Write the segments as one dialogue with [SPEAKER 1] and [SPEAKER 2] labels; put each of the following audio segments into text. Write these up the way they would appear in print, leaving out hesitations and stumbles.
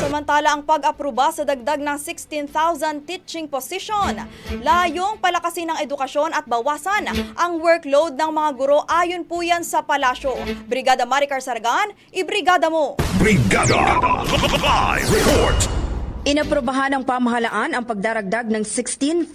[SPEAKER 1] Samantala ang pag-aproba sa dagdag ng 16,000 teaching position, layong palakasin ang edukasyon at bawasan ang workload ng mga guro ayon po yan sa palasyo. Brigada Maricar Sargan, ibrigada mo!
[SPEAKER 2] Brigada Live Report.
[SPEAKER 3] Inaprubahan ng pamahalaan ang pagdaragdag ng 16,000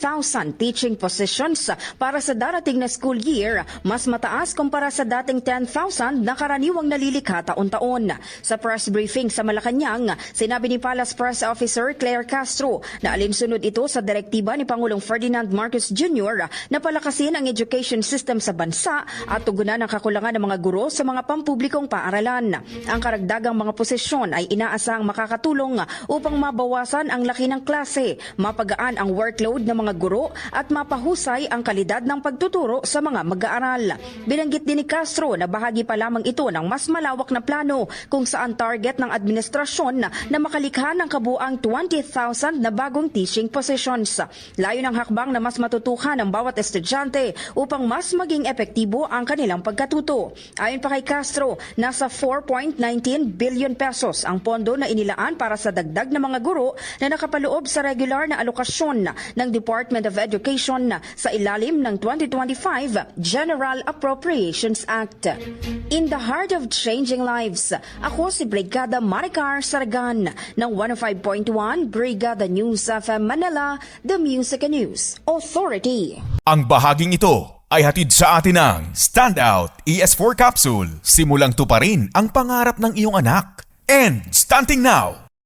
[SPEAKER 3] teaching positions para sa darating na school year, mas mataas kumpara sa dating 10,000 na karaniwang nalilikha taon-taon. Sa press briefing sa Malacanang, sinabi ni Palace Press Officer Claire Castro na alinsunod ito sa direktiba ni Pangulong Ferdinand Marcos Jr. na palakasin ang education system sa bansa at tugunan ang kakulangan ng mga guro sa mga pampublikong paaralan. Ang karagdagang mga posisyon ay inaasahang makakatulong upang mabawasan ang laki ng klase, mapagaan ang workload ng mga guro at mapahusay ang kalidad ng pagtuturo sa mga mag-aaral. Binanggit din ni Castro na bahagi pa lamang ito ng mas malawak na plano kung saan target ng administrasyon na makalikha ng kabuang 20,000 na bagong teaching positions. Layo ng hakbang na mas matutukan ang bawat estudyante upang mas maging epektibo ang kanilang pagkatuto. Ayon pa kay Castro, nasa 4.19 billion pesos ang pondo na inilaan para sa dagdag ng mga guro na nakapaloob sa regular na alokasyon ng Department of Education sa ilalim ng 2025 General Appropriations Act. In the heart of changing lives, ako si Brigada Maricar Sargan ng 105.1 Brigada News FM Manila, The Music and News Authority.
[SPEAKER 2] Ang bahaging ito ay hatid sa atin ng Standout ES4 Capsule. Simulang tuparin ang pangarap ng iyong anak. And stunting now!